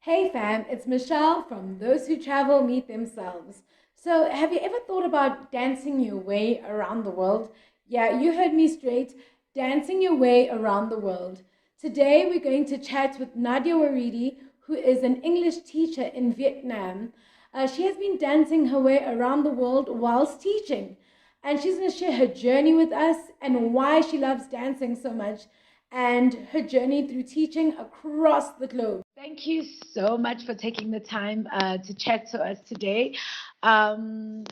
Hey fam, it's Michelle from Those Who Travel Meet Themselves. So, have you ever thought about dancing your way around the world? Yeah, you heard me straight, dancing your way around the world. Today, we're going to chat with Nadia Waridi, who is an English teacher in Vietnam. She has been dancing her way around the world whilst teaching, and she's going to share her journey with us and why she loves dancing so much and her journey through teaching across the globe. Thank you so much for taking the time to chat to us today. Um,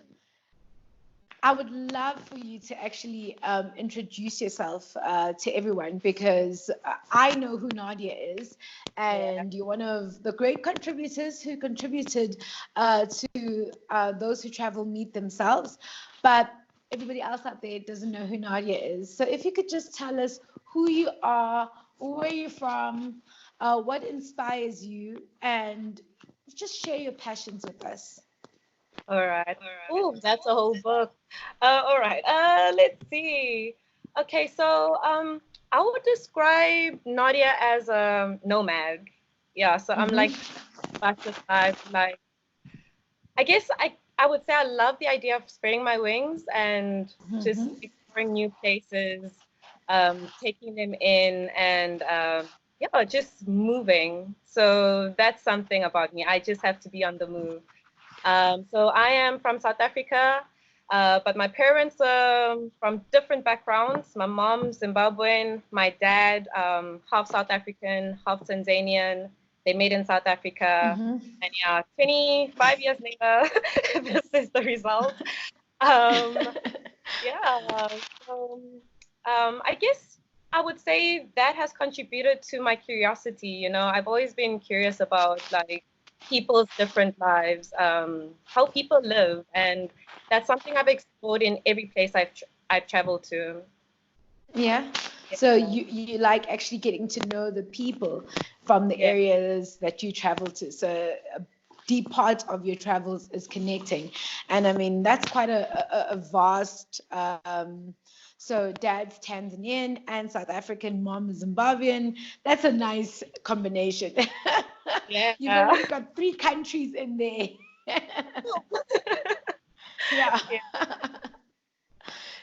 I would love for you to actually introduce yourself to everyone because I know who Nadia is, Yeah. and you're one of the great contributors who contributed to Those Who Travel Meet Themselves. But everybody else out there doesn't know who Nadia is. So if you could just tell us who you are, where you're from, what inspires you, and just share your passions with us. All right. Oh, that's a whole book. All right. Let's see. Okay, so I would describe Nadia as a nomad. Yeah, so I'm like Mm-hmm. butterfly life. Like I guess I would say I love the idea of spreading my wings and just Mm-hmm. exploring new places, taking them in, and yeah, just moving. So that's something about me. I just have to be on the move. So I am from South Africa, but my parents are from different backgrounds. My mom's Zimbabwean, my dad half South African, half Tanzanian. They made in South Africa, Mm-hmm. and yeah, 25 years later, this is the result. Um, yeah, so I guess I would say that has contributed to my curiosity. I've always been curious about like people's different lives, how people live, and that's something I've explored in every place I've traveled to. Yeah. So Yeah, you like actually getting to know the people from the yeah, areas that you travel to. So a deep part of your travels is connecting, and I mean that's quite a vast. So dad's Tanzanian and South African, mom is Zimbabwean. That's a nice combination. You've yeah, already got three countries in there. Yeah. yeah.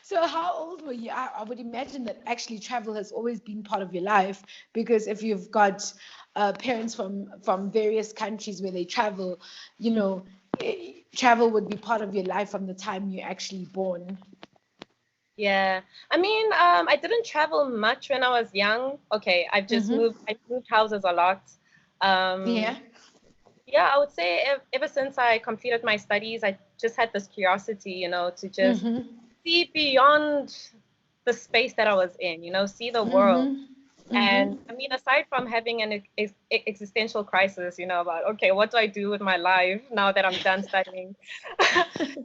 So how old were you? I would imagine that actually travel has always been part of your life because if you've got parents from various countries where they travel, you know, travel would be part of your life from the time you're actually born. Yeah. I mean, I didn't travel much when I was young. Okay, Mm-hmm. I moved houses a lot. Yeah. Um, Yeah, I would say ever since I completed my studies, I just had this curiosity, to just Mm-hmm. see beyond the space that I was in, see the world. Mm-hmm. And Mm-hmm. I mean, aside from having an existential crisis, about, okay, what do I do with my life now that I'm done studying?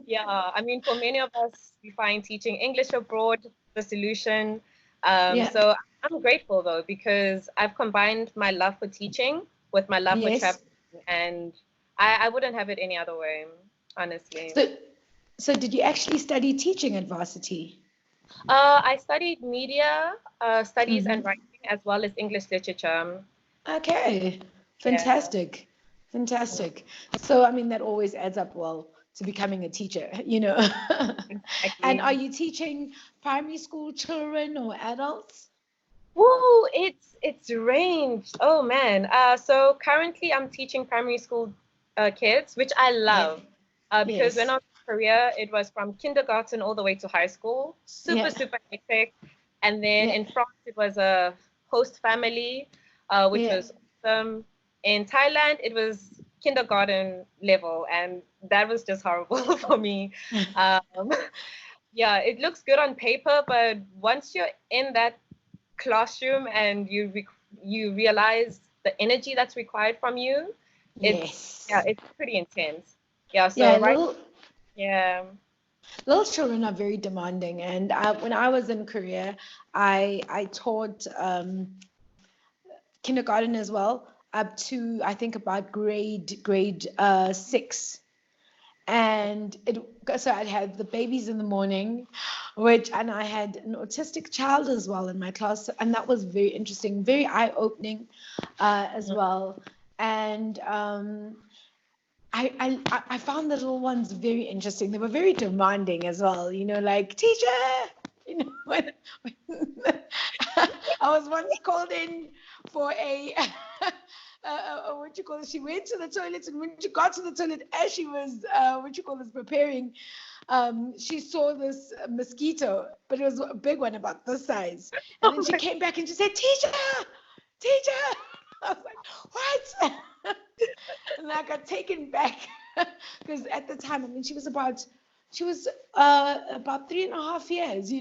Yeah, I mean, for many of us, we find teaching English abroad the solution. Yeah. So I'm grateful though, because I've combined my love for teaching with my love for Yes. traveling, and I wouldn't have it any other way, honestly. So so did you actually study teaching at varsity? I studied media studies and Mm-hmm. writing as well as English literature. Okay, Yeah, fantastic, fantastic. So, I mean, that always adds up well to becoming a teacher, you know. And exactly. are you teaching primary school children or adults? Woo, it's ranged. Oh man. So currently I'm teaching primary school kids, which I Yeah. love. Because when Yes. I was in Korea, it was from kindergarten all the way to high school. Super, Yeah. super hectic. And then Yeah. in France, it was a host family, which Yeah. was awesome. In Thailand, it was kindergarten level, and that was just horrible for me. Um, yeah, it looks good on paper, but once you're in that classroom and you realize the energy that's required from you, Yes. it's pretty intense. Yeah, Yeah, so right, yeah. little children are very demanding. And when I was in Korea, I taught kindergarten as well, up to I think about grade 6. And it so I had the babies in the morning, which and I had an autistic child as well in my class, and that was very interesting, very eye-opening as well. and I found the little ones very interesting. They were very demanding as well, like teacher. When I was once called in for what you call it? She went to the toilet, and when she got to the toilet, as she was what you call this preparing, she saw this mosquito, but it was a big one about this size. And then Oh she my, came back and she said, "Teacher, teacher." I was like, "What?" And I got taken back because at the time, I mean, she was about 3.5 years,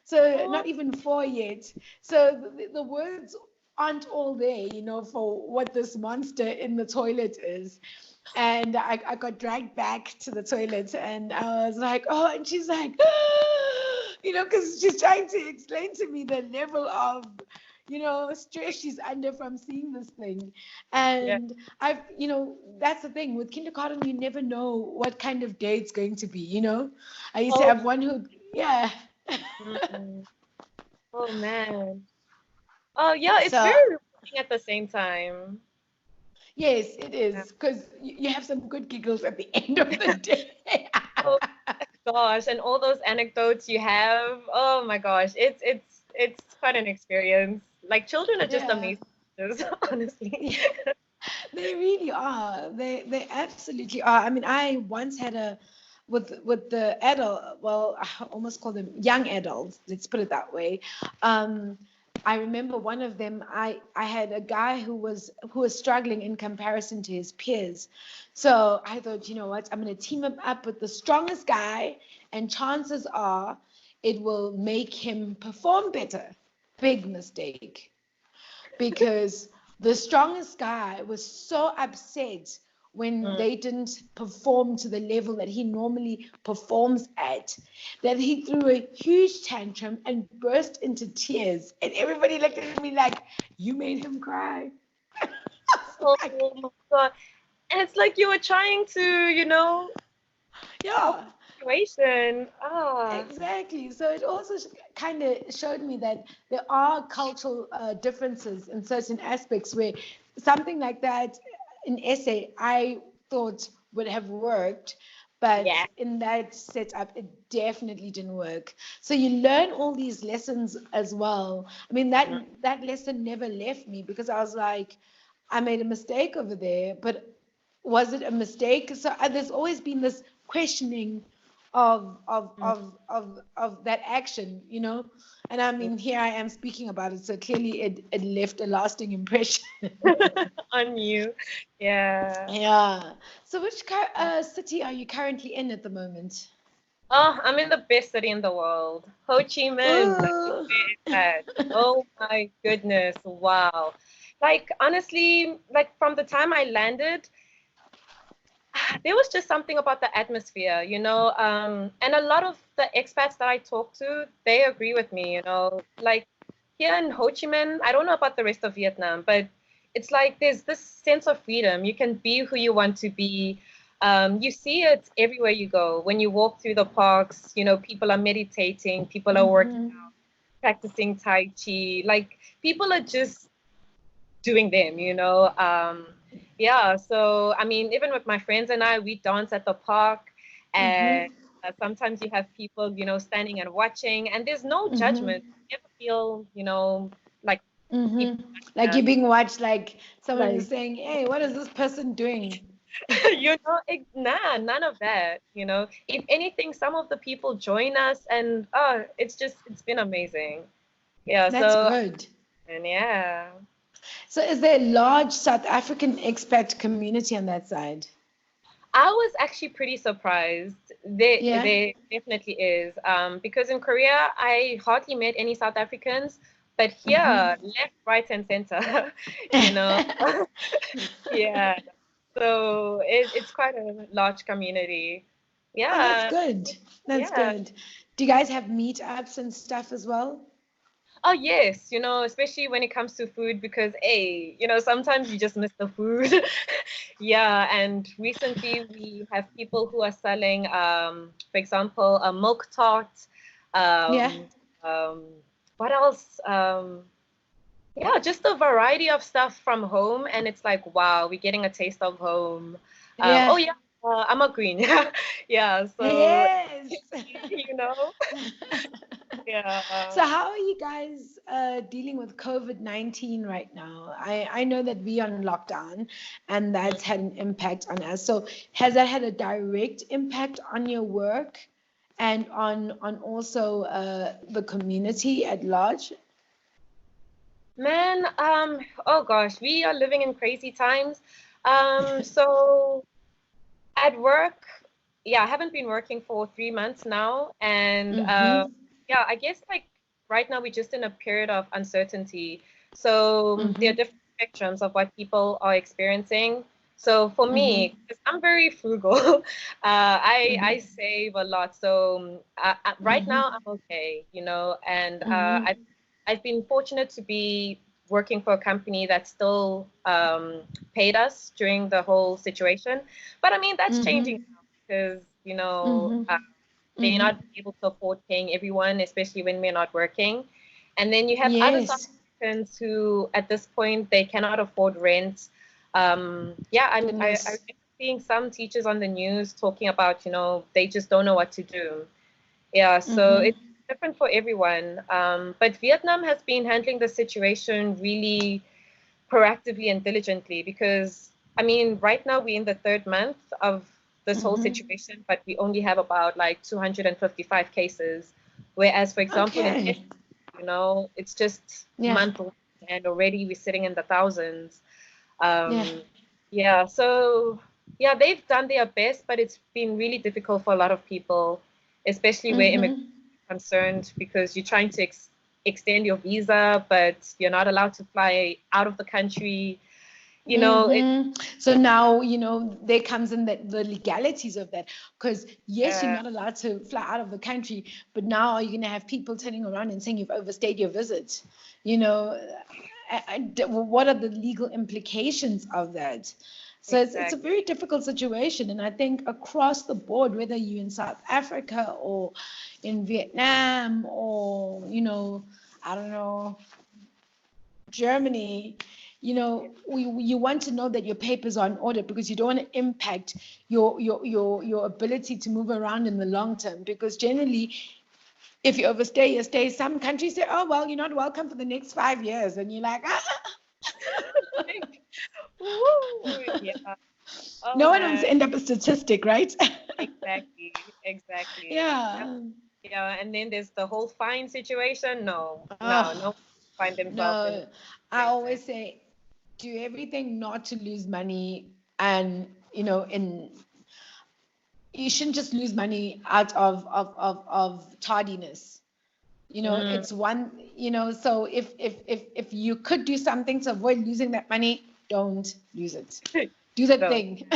so oh, not even four yet. So the words aren't all there, for what this monster in the toilet is. And I got dragged back to the toilet, and I was like, oh, and she's like, because she's trying to explain to me the level of stress she's under from seeing this thing. yeah. And that's the thing with kindergarten, you never know what kind of day it's going to be. I used to Oh, have one who, yeah. mm, oh man. Oh yeah, it's So very rewarding at the same time. yes, it Yeah. is, because you have some good giggles at the end of the day. Oh gosh, and all those anecdotes you have. Oh my gosh, it's quite an experience. Like children are just Yeah. amazing, teachers, honestly. Yeah. They really are. They absolutely are. I mean, I once had a with the adult, well, I almost call them young adults. Let's put it that way. Um, I remember one of them. I had a guy who was struggling in comparison to his peers. So I thought, you know what? I'm going to team him up with the strongest guy, and chances are it will make him perform better. Big mistake, because the strongest guy was so upset when Mm. they didn't perform to the level that he normally performs at, that he threw a huge tantrum and burst into tears. And everybody looked at me like, "You made him cry." Like, Oh my God. And it's like you were trying to, help yeah. the situation. Ah, Exactly. So it also kind of showed me that there are cultural differences in certain aspects where something like that in essay I thought would have worked, but yeah. in that setup it definitely didn't work. So you learn all these lessons as well. I mean, Mm. that lesson never left me, because I was like, I made a mistake over there, but was it a mistake? So there's always been this questioning Mm. of that action. And I mean, here I am speaking about it, so clearly it left a lasting impression. On you. Yeah. Yeah. So which city are you currently in at the moment? Oh, I'm in the best city in the world. Ho Chi Minh. Like, Ooh. where is that? Oh my goodness. Wow. Like, honestly, like from the time I landed, there was just something about the atmosphere, and a lot of the expats that I talk to, they agree with me, like here in Ho Chi Minh, I don't know about the rest of Vietnam, but it's like there's this sense of freedom. You can be who you want to be. You see it everywhere you go. When you walk through the parks, people are meditating, people are working, Mm-hmm. practicing Tai Chi. Like people are just doing them, yeah, so I mean, even with my friends and I, we dance at the park, and Mm-hmm. sometimes you have people, standing and watching, and there's no Mm-hmm. judgment. You never feel, like people Mm-hmm. judging Like you're us. being watched, like someone is Like, saying, "Hey, what is this person doing?" nah, none of that, If anything, some of the people join us, and oh, it's been amazing. Yeah, That's so, good. and yeah. So is there a large South African expat community on that side? I was actually pretty surprised. There, Yeah. there definitely is. Because in Korea, I hardly met any South Africans, but here, Mm-hmm. left, right, and center, you know. Yeah. So it's quite a large community. Oh, that's Yeah. good. That's Yeah. good. Do you guys have meetups and stuff as well? Oh yes, especially when it comes to food because hey, sometimes you just miss the food. Yeah, and recently we have people who are selling for example, a milk tart, Yeah. um, what else? Yeah, just a variety of stuff from home, and it's like, wow, we're getting a taste of home. Oh Yeah. yeah, I'm a queen. Yeah, so Yes. you know, yeah. So how are you guys dealing with COVID-19 right now? I know that we are on lockdown and that's had an impact on us. So has that had a direct impact on your work and on also the community at large? Man, oh gosh, we are living in crazy times. So at work, yeah, I haven't been working for 3 months now, and Mm-hmm. yeah, I guess like right now we're just in a period of uncertainty. So there are Mm-hmm. different spectrums of what people are experiencing. So for Mm-hmm. me, 'cause I'm very frugal, I Mm-hmm. save a lot. So right Mm-hmm. now I'm okay, and Mm-hmm. I've been fortunate to be working for a company that still paid us during the whole situation. But I mean, that's changing Mm-hmm. now because, Mm-hmm. they're Mm-hmm. not able to afford paying everyone, especially when we're not working. And then you have other South Yes. Africans who, at this point, they cannot afford rent. Yeah, I Goodness. remember seeing some teachers on the news talking about, they just don't know what to do. Yeah, so Mm-hmm. it's different for everyone. But Vietnam has been handling the situation really proactively and diligently because, I mean, right now we're in the third month of this whole Mm-hmm. situation, but we only have about like 255 cases. Whereas, for example, in Okay. it's just Yeah. month one and already we're sitting in the thousands. Yeah. Um, yeah, so yeah, they've done their best, but it's been really difficult for a lot of people, especially where immigrants Mm-hmm. are concerned, because you're trying to extend your visa, but you're not allowed to fly out of the country. It Mm-hmm. So now, there comes in the legalities of that. Because yes, you're uh, not allowed to fly out of the country, but now you're gonna have people turning around and saying you've overstayed your visit. You know, what are the legal implications of that? So it's a exact very difficult situation, and I think across the board, whether you're in South Africa or in Vietnam or I don't know, Germany, you want to know that your papers are in order because you don't want to impact your ability to move around in the long term. Because generally, if you overstay, you stay. Some countries say, "Oh well, you're not welcome for the next 5 years," and you're like, Woo! Yeah. no Oh one wants man. to end up a statistic, right? Exactly. Exactly. Yep. Yeah. Yeah. And then there's the whole fine situation. No, no, Oh no find themselves in a no, I situation. always say, do everything not to lose money, and in you shouldn't just lose money out of tardiness. Mm, It's one, so if you could do something to avoid losing that money, don't lose it. Do the don't. thing.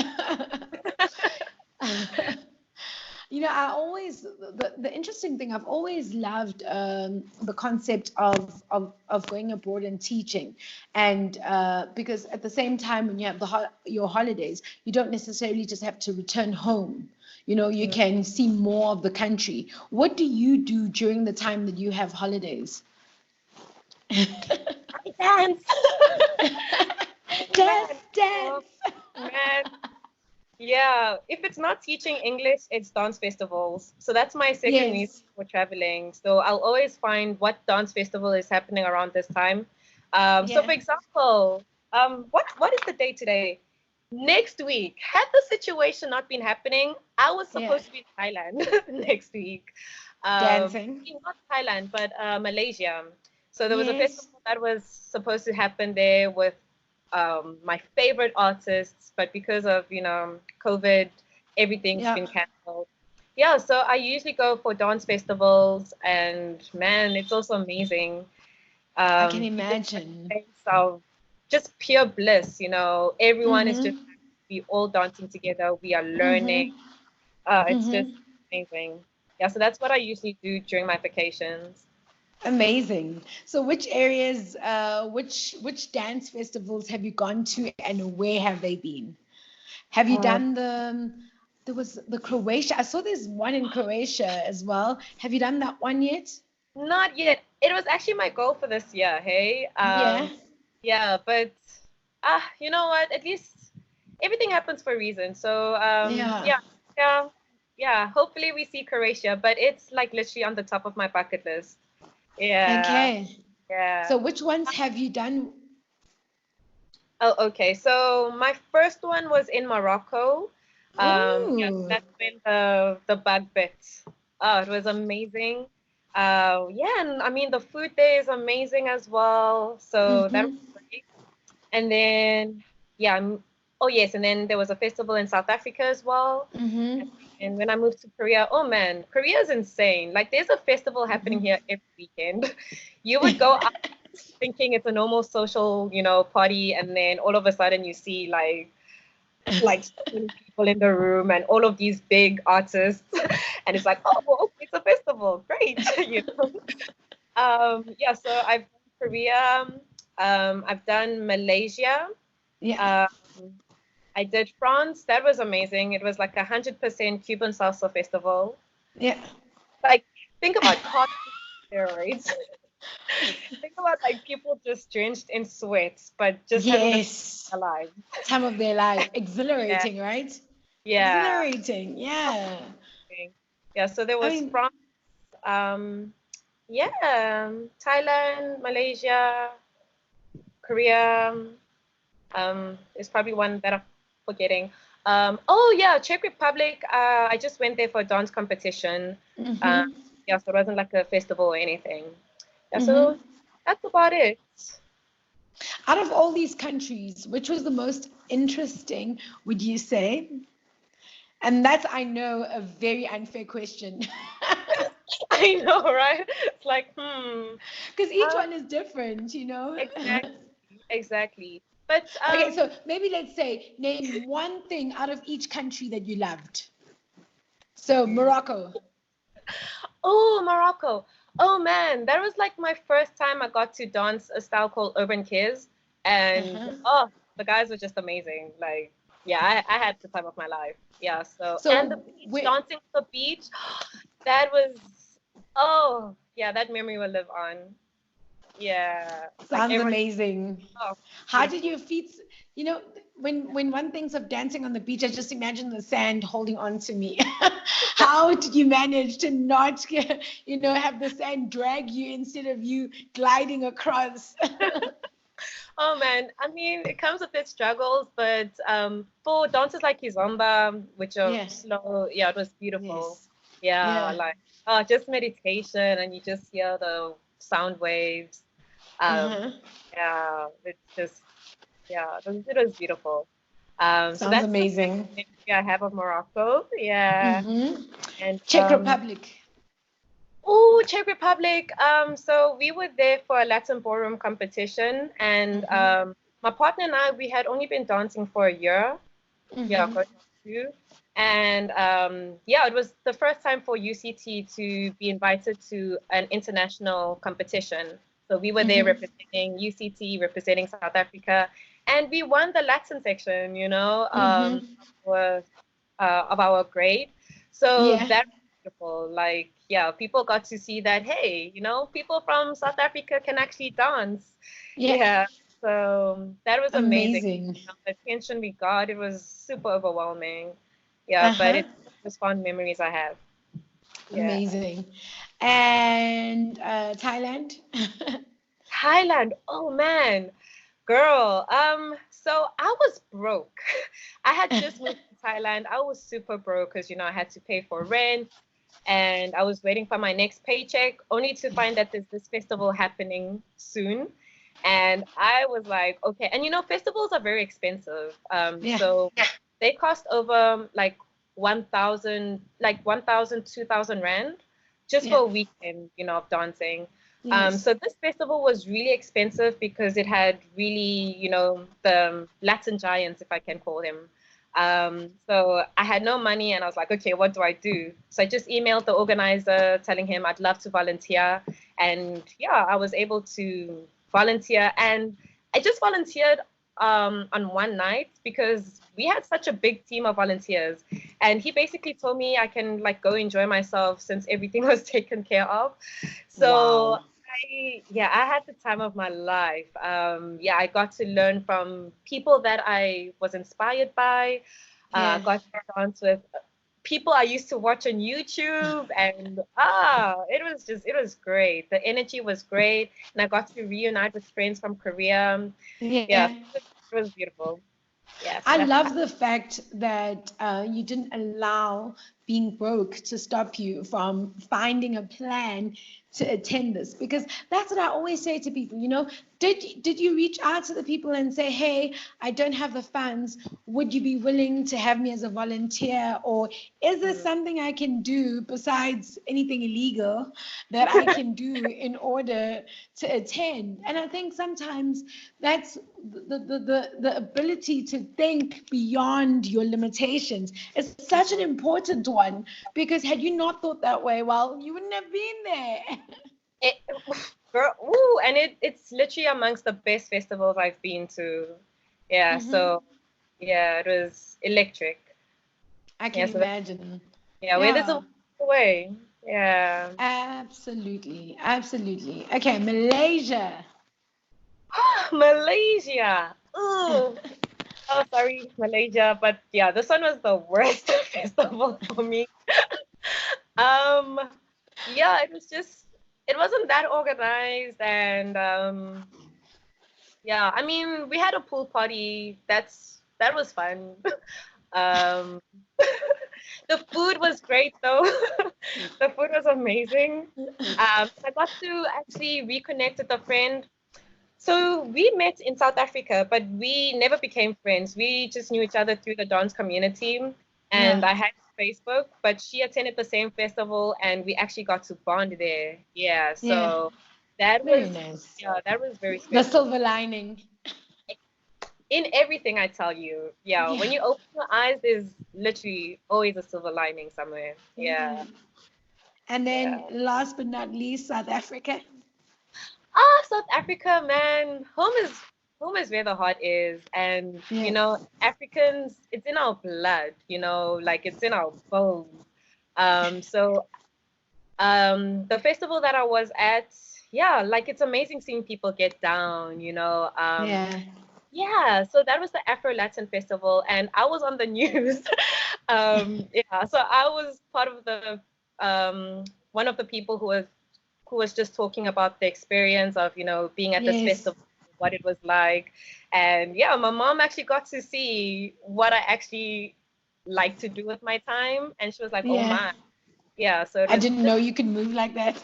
I always, the interesting thing, I've always loved the concept of going abroad and teaching. And because at the same time, when you have your holidays, you don't necessarily just have to return home. You Mm. can see more of the country. What do you do during the time that you have holidays? I dance. Oh Dance, man. Oh dance. man. Yeah, if it's not teaching English, it's dance festivals. So that's my second reason Yes. for traveling. So I'll always find what dance festival is happening around this time. So Yeah. for example, what is the date today? Next week, had the situation not been happening, I was Yeah. supposed to be in Thailand next week. Dancing. Not Thailand, but Malaysia. So there was a Yes. festival that was supposed to happen there with my favorite artists, but because of COVID, everything's Yeah. been canceled. Yeah, so I usually go for dance festivals, and man, it's also amazing. I can You just have imagine. a sense of just pure bliss. Everyone is just Mm-hmm. we all dancing together. We are learning. Mm-hmm. It's just Mm-hmm. amazing. Yeah, so that's what I usually do during my vacations. Amazing. So which areas, which dance festivals have you gone to and where have they been? Have you Uh, done there was the Croatia. I saw there's one in Croatia as well. Have you done that one yet? Not yet. It was actually my goal for this year, hey? Yeah, Yeah, but you know what? At least everything happens for a reason. So, yeah. yeah, yeah, yeah. Hopefully we see Croatia, but it's like literally on the top of my bucket list. Yeah, Okay. yeah. So which ones have you done? Oh, okay. So my first one was in Morocco. Yeah, Ooh. that's when the bug bit. Oh, it was amazing. Yeah, and I mean the food there is amazing as well. So that Mm-hmm. was great. And then yeah, oh yes, and then there was a festival in South Africa as well. Mm-hmm. And when I moved to Korea, oh man, Korea is insane. Like there's a festival happening here every weekend. You would go thinking it's a normal social, party, and then all of a sudden you see like so many people in the room and all of these big artists, and it's like, oh, well, okay, it's a festival, great, know. Yeah, so I've done Korea, I've done Malaysia, Yeah, um, I did France. That was amazing. It was like 100% Cuban salsa festival. yeah. Like, think about party steroids. Think about like people just drenched in sweat, but just having the time Yes. of their lives. Time of their life. Yeah, Exhilarating, right? yeah, Exhilarating. Yeah. yeah. So there I was mean, France, yeah, Thailand, Malaysia, Korea. Is probably one that I'm forgetting. Oh yeah, Czech Republic. I just went there for a dance competition. Um, mm-hmm. yeah, so it wasn't like a festival or anything. Yeah, so Mm-hmm. that's about it. Out of all these countries, which was the most interesting, would you say? And that's, I know, a very unfair question. I know, right? It's like, Because each um, one is different, you know? exactly, exactly. But Okay, so maybe let's say name one thing out of each country that you loved. So, Morocco. oh, Morocco. Oh man, that was like my first time I got to dance a style called Urban Kids, and Uh-huh. oh, the guys were just amazing. Like, yeah, I had the time of my life. Yeah, so and the So, beach, wait, dancing on the beach, that was oh yeah, that memory will live on. Yeah, like sounds everyone, amazing. oh, How did beautiful. your feet, you know, when one thinks of dancing on the beach, I just imagine the sand holding on to me. How did you manage to not, have the sand drag you instead of you gliding across? Oh man, I mean, it comes with its struggles, but for dances like Kizomba, which are Yes, slow, yeah, it was beautiful. yes, Yeah, yeah. like just meditation, and you just hear the sound waves. Um, Uh-huh. yeah, it's just yeah, it was beautiful. So Sounds that's the amazing. memory I have of Morocco. Yeah, Mm-hmm. and Czech Republic. oh, Czech Republic. So we were there for a Latin ballroom competition, and Mm-hmm. my partner and I, we had only been dancing for a year. Yeah, Mm-hmm. going on two. And yeah, it was the first time for UCT to be invited to an international competition. So we were there Mm-hmm. representing UCT, representing South Africa, and we won the Latin section, Mm-hmm. of our grade. So Yeah. that was beautiful. Like, yeah, people got to see that, hey, people from South Africa can actually dance. Yeah. Yeah. So that was amazing. Amazing. The attention we got, it was super overwhelming. Yeah, but Uh-huh. it's just fond memories I have. Yeah. Amazing. And Thailand? Thailand. Oh man. Girl, so I was broke. I had just moved to Thailand. I was super broke because, I had to pay for rent and I was waiting for my next paycheck only to find that there's this festival happening soon. And I was like, okay. And festivals are very expensive. Yeah. So they cost over like 1,000, like 1,000, 2,000 rand just for Yeah. a weekend, of dancing. Yes. So this festival was really expensive because it had really, the Latin giants, if I can call them. So I had no money and I was like, okay, what do I do? So I just emailed the organizer telling him I'd love to volunteer. And yeah, I was able to volunteer and I just volunteered on one night because we had such a big team of volunteers, and he basically told me I can like go enjoy myself since everything was taken care of. So Wow. I had the time of my life. Yeah, I got to learn from people that I was inspired by. Yeah. Got to dance with people I used to watch on YouTube, and it was great. The energy was great, and I got to reunite with friends from Korea. Yeah, Yeah. it was beautiful. Yeah, so I that's love the fact that you didn't allow being broke to stop you from finding a plan to attend this, because that's what I always say to people. Did you reach out to the people and say, hey, I don't have the funds, would you be willing to have me as a volunteer, or is there mm. something I can do besides anything illegal that I can do in order to attend? And I think sometimes that's the ability to think beyond your limitations is such an important one, because had you not thought that way, well, you wouldn't have been there. It, girl, ooh, and it's literally amongst the best festivals I've been to. Yeah, Hmm. so yeah, it was electric. I can Yeah, so that, imagine. yeah, where there's a Yeah, will, there's a way. Yeah. absolutely, absolutely. Okay, Malaysia. Malaysia. Ooh. Oh, sorry, Malaysia, but yeah, this one was the worst festival for me. Um, yeah, it wasn't that organized, and yeah, I mean, we had a pool party. That was fun. Um, the food was great though. The food was amazing. I got to actually reconnect with a friend. So we met in South Africa, but we never became friends. We just knew each other through the dance community. And Yeah, I had Facebook, but she attended the same festival and we actually got to bond there. Yeah, yeah, so very nice. that was very The special. silver lining. In everything I tell you, yeah, Yeah, when you open your eyes, there's literally always a silver lining somewhere. Yeah, yeah. And yeah. then last but not least, South Africa. South Africa, man, home is where the heart is, and Yeah, Africans, it's in our blood, like it's in our bones. So the festival that I was at, yeah, like it's amazing seeing people get down, yeah, yeah, so that was the Afro Latin Festival, and I was on the news. Yeah, so I was part of the one of the people who was just talking about the experience of being at this yes, festival, what it was like, and yeah, my mom actually got to see what I actually like to do with my time, and she was like, "Oh yeah. my, yeah." So I didn't know you could move like that.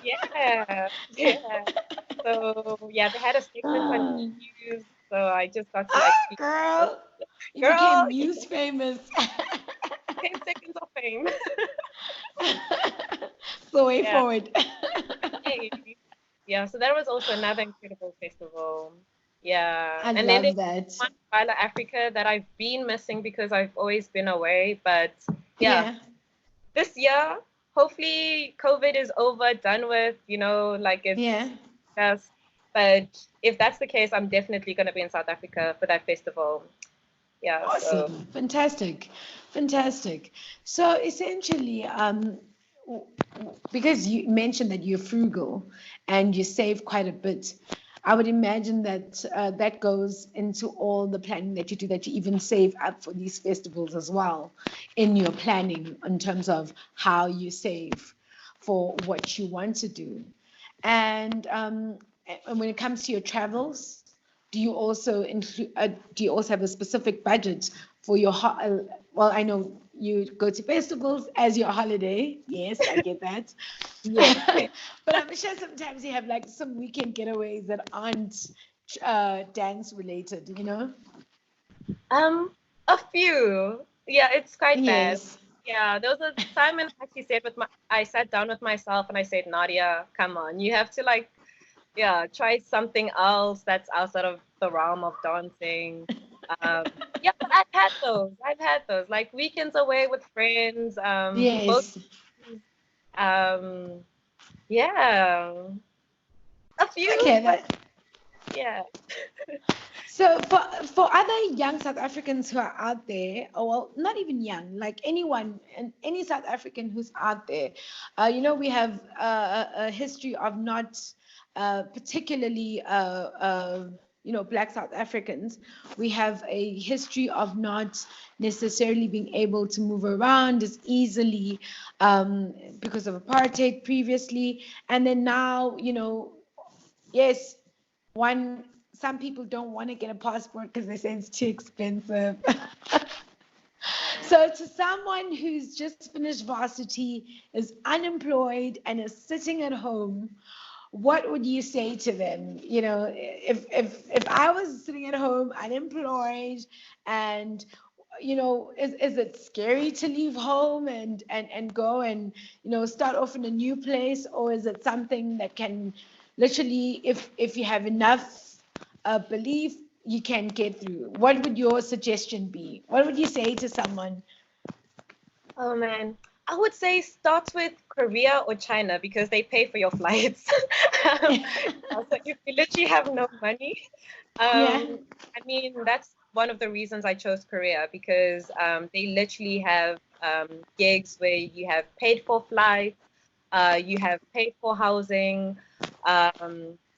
yeah, yeah. So yeah, they had a segment on Ah, news, so I just got to like see, girl, you girl, became news famous. 10 seconds of fame. So way Yeah. forward. Hey. Yeah, so that was also another incredible festival. Yeah. I And then there's love that. one Isla Africa that I've been missing because I've always been away. But yeah, Yeah, this year, hopefully COVID is over, done with, like yeah. it's just, but if that's the case, I'm definitely gonna be in South Africa for that festival. Yeah, so Awesome. Fantastic. Fantastic. So essentially, because you mentioned that you're frugal and you save quite a bit, I would imagine that that goes into all the planning that you do, that you even save up for these festivals as well in your planning in terms of how you save for what you want to do. And when it comes to your travels, do you also include? Do you also have a specific budget for your? Well, I know you go to festivals as your holiday. Yes, I get that. yeah. But I'm sure sometimes you have like some weekend getaways that aren't dance related. A few. Yeah, it's quite bad. Yes. Yeah, there was a time when I sat down with myself and I said, Nadia, come on, you have to like, yeah, try something else that's outside of the realm of dancing. Um, yeah, but I've had those. I've had those, like weekends away with friends, both, Yes. um, yeah, a few, Okay. but Yeah. So for other young South Africans who are out there, or well, not even young, like anyone and any South African who's out there, we have a history of not particularly Black South Africans. We have a history of not necessarily being able to move around as easily because of apartheid previously, and then now, yes, one some people don't want to get a passport because they say it's too expensive. Yeah. So to someone who's just finished varsity, is unemployed, and is sitting at home, what would you say to them? If I was sitting at home unemployed, and is it scary to leave home and go and start off in a new place, or is it something that can literally, if you have enough belief, you can get through? What would your suggestion be? What would you say to someone? Oh man, I would say start with Korea or China because they pay for your flights. So if you literally have no money, Yeah. I mean that's one of the reasons I chose Korea because they literally have gigs where you have paid for flights, you have paid for housing,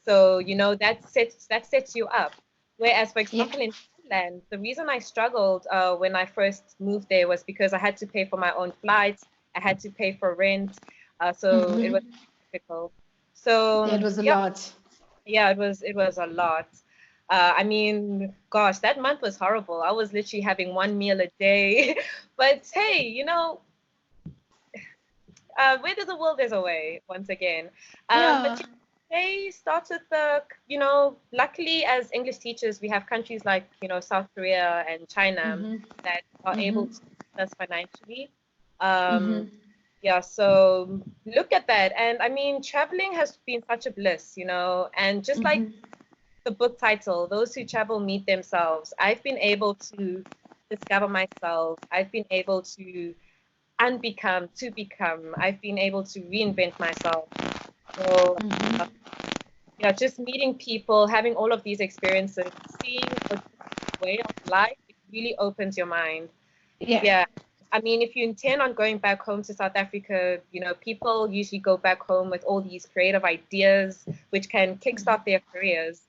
so that sets you up. Whereas, for Yeah. example, in Finland, the reason I struggled when I first moved there was because I had to pay for my own flights, I had to pay for rent, so it was Mm-hmm. difficult. So Yeah, it was a yeah, lot. yeah, it was a lot. I mean, gosh, that month was horrible. I was literally having one meal a day. But hey, where there's a will, there's a way, once again. But Yeah. yeah, they start with luckily as English teachers, we have countries like, South Korea and China Mm-hmm. that are able Mm-hmm. to support us financially. Um, Mm-hmm. yeah, so look at that. And I mean, traveling has been such a bliss, and just like Mm-hmm. the book title, Those Who Travel Meet Themselves, I've been able to discover myself. I've been able to unbecome to become. I've been able to reinvent myself. So, uh, Mm-hmm. just meeting people, having all of these experiences, seeing a different way of life, it really opens your mind. Yeah. Yeah. I mean, if you intend on going back home to South Africa, people usually go back home with all these creative ideas, which can kickstart their careers.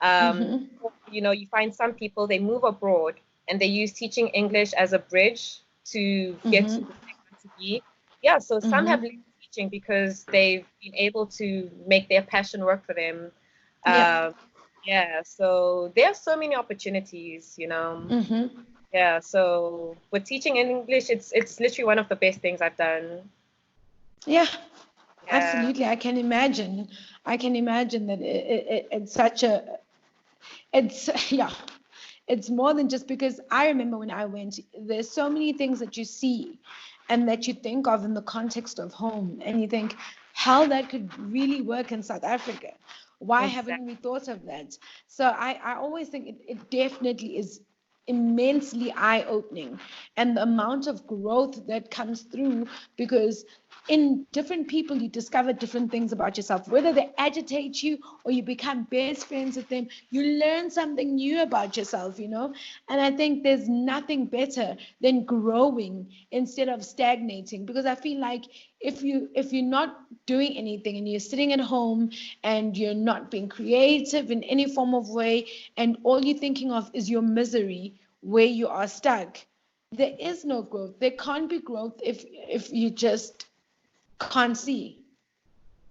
Mm-hmm. Or, you find some people, they move abroad and they use teaching English as a bridge to get to Mm-hmm. where they want to be. Yeah, so some have left Mm-hmm. teaching because they've been able to make their passion work for them. Yeah. Um, yeah, so there are so many opportunities. Mm-hmm. Yeah, so with teaching in English, it's literally one of the best things I've done. Yeah. Yeah, Absolutely. I can imagine. I can imagine that it's such a it's yeah, it's more than just, because I remember when I went, there's so many things that you see and that you think of in the context of home, and you think how that could really work in South Africa. Why haven't exactly. we thought of that? So I always think it definitely is immensely eye-opening, and the amount of growth that comes through, because in different people you discover different things about yourself, whether they agitate you or you become best friends with them, you learn something new about yourself. And I think there's nothing better than growing instead of stagnating, because I feel like if you're not doing anything and you're sitting at home and you're not being creative in any form of way, and all you're thinking of is your misery where you are stuck, there is no growth. There can't be growth if you just can't see.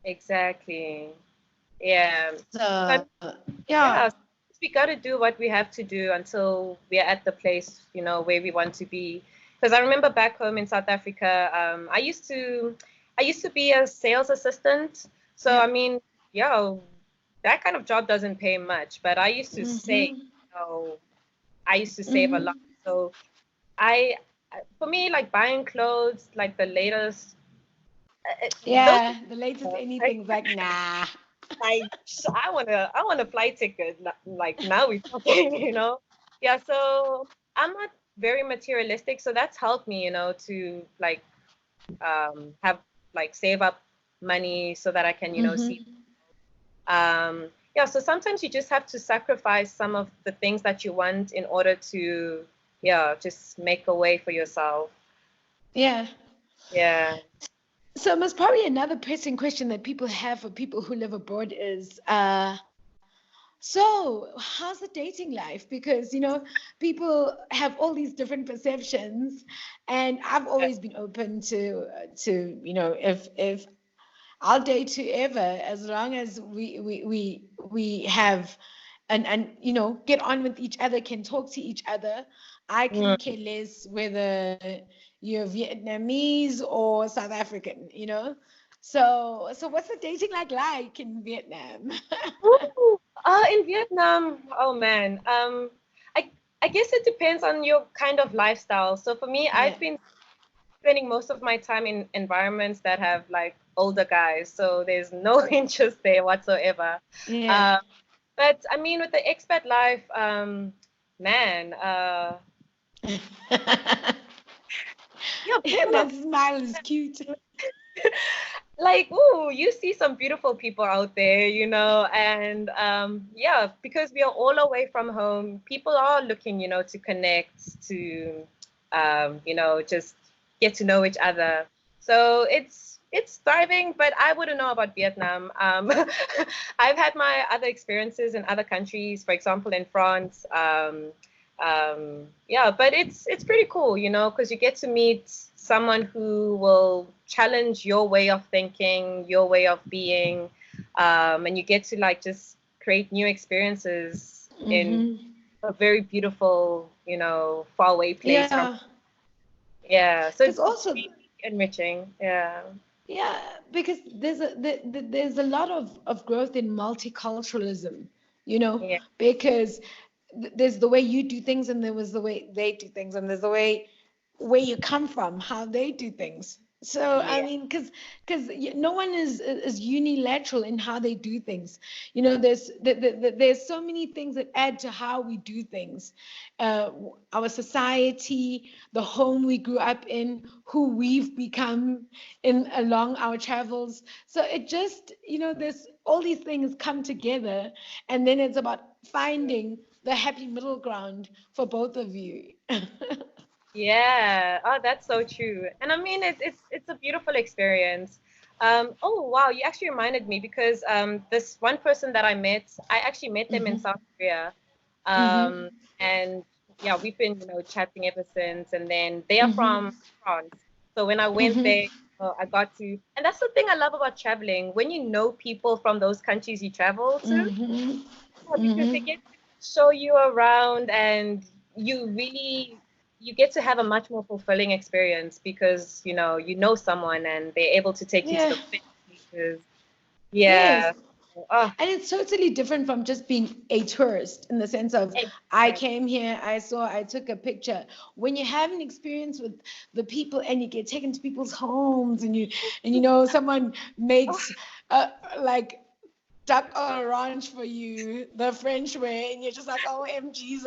Exactly. Yeah. So So yeah. yeah, we got to do what we have to do until we're at the place, where we want to be. Because I remember back home in South Africa, I used to be a sales assistant. So Yeah. I mean, yeah, that kind of job doesn't pay much, but I used to save. Mm-hmm. So I used to save a lot. Mm-hmm. So I, for me, like buying clothes, like the latest, those, Yeah, the latest anything's like, nah. I want a flight ticket. Like now we're talking, Yeah, so I'm not very materialistic, so that's helped me, to like have like save up money so that I can, see. Mm-hmm. yeah, so sometimes you just have to sacrifice some of the things that you want in order to, yeah, just make a way for yourself. Yeah. Yeah. So most probably another pressing question that people have for people who live abroad is, so how's the dating life? Because, people have all these different perceptions, and I've Yeah. always been open to, if I'll date whoever, as long as we have and get on with each other, can talk to each other. I Mm. couldn't care less whether you're Vietnamese or South African, So what's the dating like in Vietnam? Ooh, in Vietnam, oh man. I I guess it depends on your kind of lifestyle. So for me, Yeah, I've been spending most of my time in environments that have like older guys, so there's no interest there whatsoever. yeah. Um, but I mean, with the expat life, man, yeah, people are That smile is cute. like, ooh, you see some beautiful people out there, and yeah, because we are all away from home, people are looking, to connect, to, just get to know each other. So it's thriving, but I wouldn't know about Vietnam. I've had my other experiences in other countries, for example, in France. Yeah, but it's pretty cool, because you get to meet someone who will challenge your way of thinking, your way of being, and you get to like just create new experiences in Mm-hmm. a very beautiful, far away place from. Yeah, Yeah, so because it's also, really enriching. Yeah. yeah, because there's a lot of growth in multiculturalism, Yeah. because there's the way you do things, and there was the way they do things, and there's the way where you come from, how they do things. So I Yeah. mean, because no one is unilateral in how they do things. There's so many things that add to how we do things. Our society, the home we grew up in, who we've become in along our travels. So it just, there's all these things come together, and then it's about finding the happy middle ground for both of you. Yeah. Oh, that's so true. And I mean, it's a beautiful experience. Oh wow, you actually reminded me because this one person that I met, I actually met them in Hmm. South Korea. Hmm. And yeah, we've been, chatting ever since. And then they are Hmm. from France. So when I went Hmm. there, I got to, and that's the thing I love about traveling. When you know people from those countries you travel to, Hmm. yeah, because they Hmm. get to show you around, and you really you get to have a much more fulfilling experience because you know someone and they're able to take you to Yeah. the places. Yes. Yeah. Oh, And it's totally different from just being a tourist, in the sense of, I exactly. came here, I took a picture. When you have an experience with the people, and you get taken to people's homes, and someone Oh, makes like duck orange for you the French way, and you're just like, oh MG's,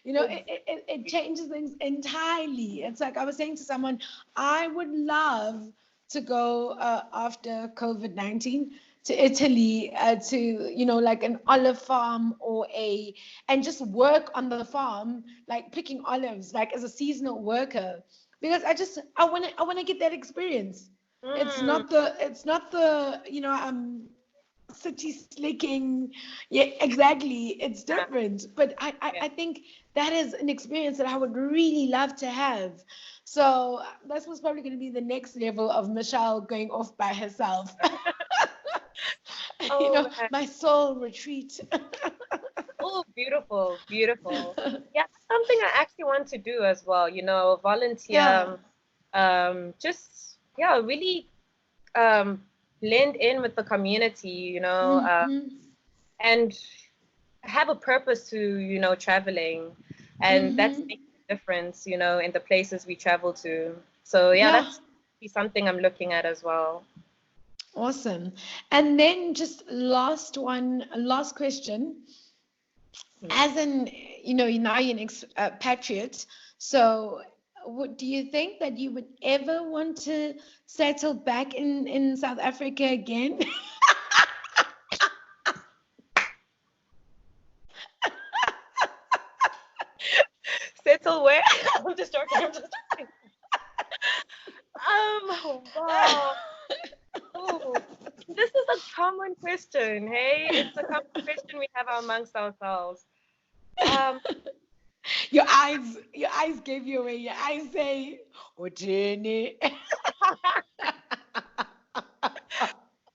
it exactly. changes things entirely. It's like I was saying to someone, I would love to go after COVID-19 to Italy, to like an olive farm, and just work on the farm, like picking olives, like as a seasonal worker, because I want to get that experience. It's Mm, not the city slicking. Yeah, exactly. It's yeah, different. But yeah. I think that is an experience that I would really love to have. So that's what's probably going to be the next level of Michelle going off by herself. Oh man. My soul retreat. Oh, beautiful, beautiful. Yeah, that's something I actually want to do as well, Yeah. volunteer, just yeah, really um blend in with the community, Mm-hmm. and have a purpose to, traveling, and that's Mm-hmm. making a difference, in the places we travel to. So yeah, Yeah. that's something I'm looking at as well. Awesome. And then just last question. As an, now you're an patriot, so do you think that you would ever want to settle back in South Africa again? Till where? I'm just joking. I'm just joking. Wow. Oh, this is a common question. Hey, it's a common question we have amongst ourselves. Um, Your eyes gave you away. Your eyes say, Ojeni.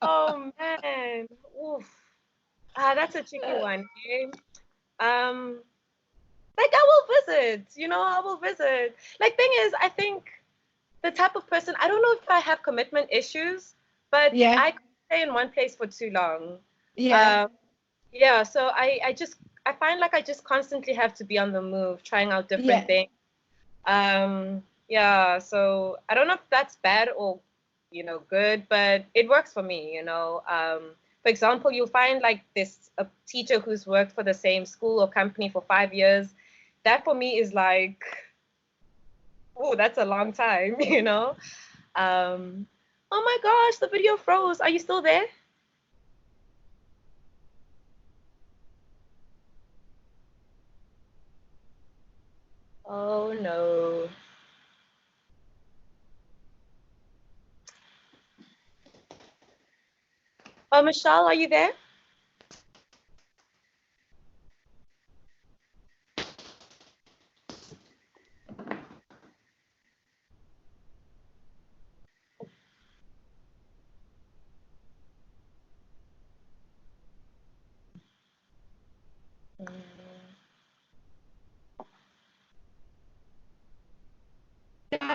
oh man. Oof. That's a tricky one. Okay? Um, like I will visit, I will visit. Like thing is, I think the type of person, I don't know if I have commitment issues, but Yeah, I could stay in one place for too long. yeah, Um, yeah, so I find like I just constantly have to be on the move, trying out different yeah, things. Yeah, so I don't know if that's bad or, good, but it works for me. For example, you'll find like this a teacher who's worked for the same school or company for 5 years. That for me is like, oh, that's a long time, you know? Um, oh my gosh, the video froze. Are you still there? Oh no. Oh, Michelle, are you there?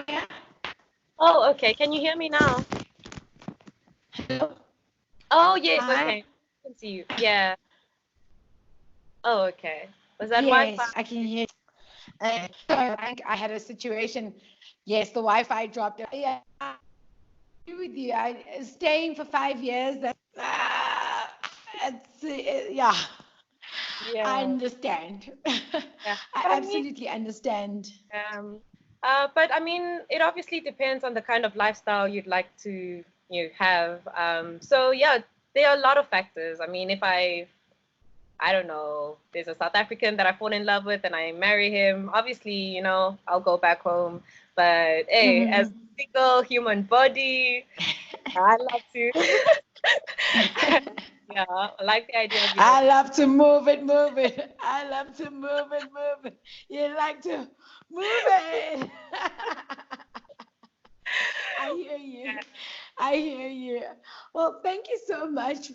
yeah. Oh, okay. Can you hear me now? Hello. Oh, yes. Hi. Okay. I can see you. Yeah. Oh, okay. Was that Wi-Fi? Yes, I can hear. So I had a situation. Yes, the Wi-Fi dropped. Yeah, I agree with you. Staying for 5 years. Yeah. I Yeah. understand. Yeah. I But I mean, absolutely understand. um, but I mean, it obviously depends on the kind of lifestyle you'd like to have. So yeah, there are a lot of factors. I mean, if I don't know, there's a South African that I fall in love with and I marry him, obviously, I'll go back home. But hey, as a Mhm. single human body, I love to, yeah, I like the idea of, I love to move it, move it. I love to move it, move it. You like to move it. I hear you. I hear you. Well, thank you so much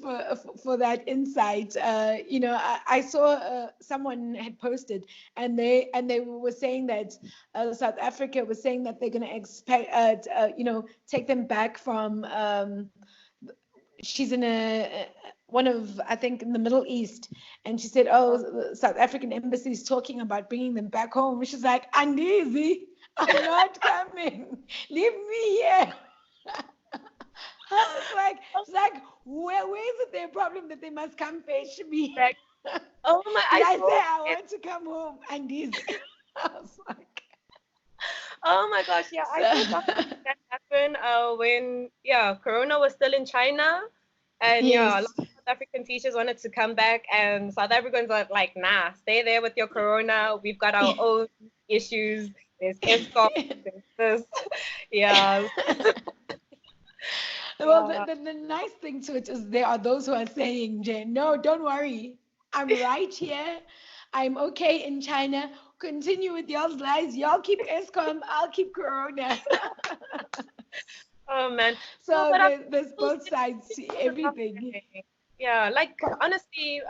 for that insight. I saw someone had posted, and they were saying that South Africa was saying that they're going to expect, take them back from. She's in one of, I think, in the Middle East, and she said, "Oh, the South African embassy is talking about bringing them back home." She's like, "Andizi, I'm not coming. Leave me here." I was like, she's like, where is it their problem that they must come fetch me? back. Oh my, Did I I say saw I it. want to come home? And this, I was like, Oh my gosh, yeah, I saw something so, like that happen when Corona was still in China, and yeah, a lot yes. of South African teachers wanted to come back, and South Africans are like, nah, stay there with your Corona. We've got our own issues. There's ESCOM, there's this. Yeah, Well, yeah, the nice thing to it is there are those who are saying, Jane, no, don't worry. I'm right here. I'm okay in China. Continue with y'all's lives. Y'all keep ESCOM. I'll keep Corona. oh man. No, So but there's both sides it to goes without everything. saying. Yeah, like honestly,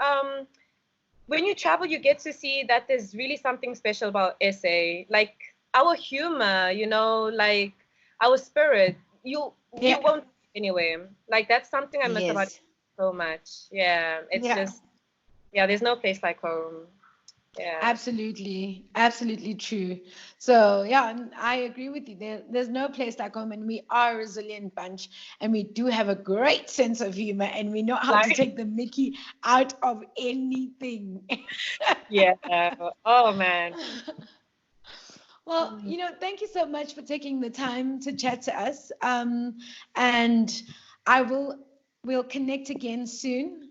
when you travel, you get to see that there's really something special about SA. Like our humor, like our spirit. You Yeah. won't anyway. Like that's something I miss about Yes. so much. Yeah, it's Yeah. just yeah. There's no place like home. Yeah, Absolutely, absolutely true. So yeah, and I agree with you. There's no place like home, and we are a resilient bunch, and we do have a great sense of humor, and we know how to like take the Mickey out of anything. yeah. Oh man. Well, thank you so much for taking the time to chat to us. And I will we'll connect again soon.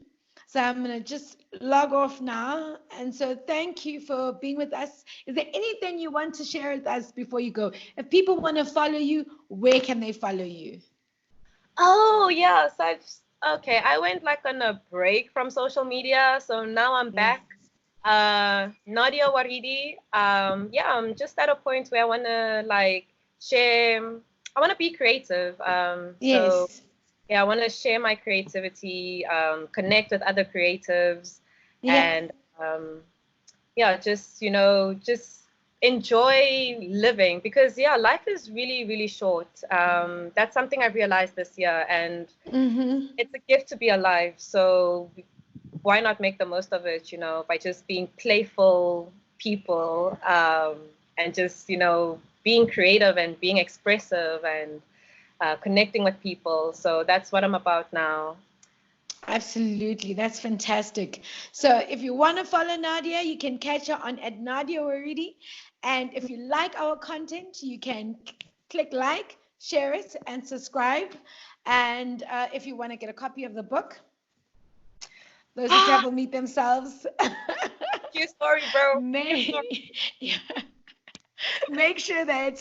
So I'm going to just log off now. And so thank you for being with us. Is there anything you want to share with us before you go? If people want to follow you, where can they follow you? Oh, yeah. So okay, I went like on a break from social media, so now I'm Yes. back. Nadia Waridi. Yeah, I'm just at a point where I wanna like share. I wanna be creative. So Yes. yeah, I wanna share my creativity, connect with other creatives, Yeah. and yeah, just just enjoy living because yeah, life is really, really short. That's something I realized this year, and Mm-hmm. it's a gift to be alive. So why not make the most of it, by just being playful people, and just, being creative and being expressive and connecting with people. So that's what I'm about now. Absolutely. That's fantastic. So if you want to follow Nadia, you can catch her on at Nadia Waridi. And if you like our content, you can click like, share it, and subscribe. And if you want to get a copy of the book, those who travel meet themselves. Cute story, bro. Cute story. May, yeah, make sure that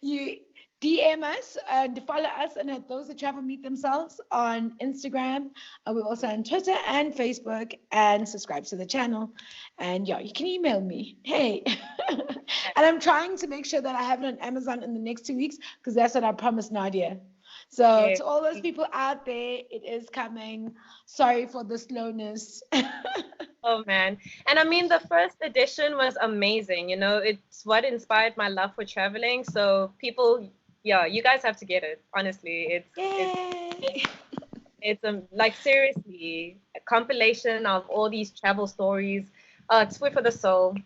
you DM us and follow us and at those that travel meet themselves on Instagram. We're also on Twitter and Facebook and subscribe to the channel. And yeah, you can email me. Hey. And I'm trying to make sure that I have it on Amazon in the next 2 weeks because that's what I promised Nadia. So Yeah. to all those people out there, it is coming. Sorry for the slowness. Oh man. And I mean the first edition was amazing. It's what inspired my love for traveling. So people, yeah, you guys have to get it. Honestly, Yay. it's like seriously a compilation of all these travel stories. It's food for the soul.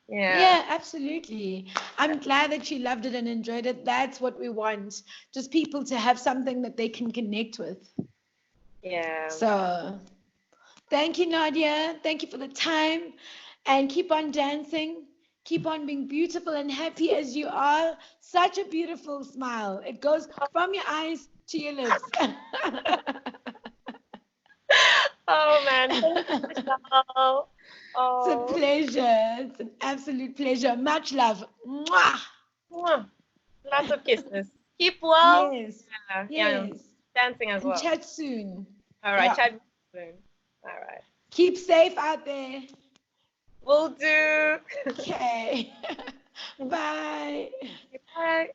Yeah. Yeah, absolutely. I'm glad that you loved it and enjoyed it. That's what we want. Just people to have something that they can connect with. Yeah. So, thank you, Nadia. Thank you for the time. And keep on dancing. Keep on being beautiful and happy as you are. Such a beautiful smile. It goes from your eyes to your lips. Oh man. Thank you, Michelle. It's a Oh. pleasure. It's an absolute pleasure. Much love. Mwah! Mwah. Lots of kisses. Keep well. Yes. Yeah. Yeah. Yes. Dancing as And well. chat soon. All right. Yeah. Chat soon. All right. Keep safe out there. Will do. Okay. Bye. Bye.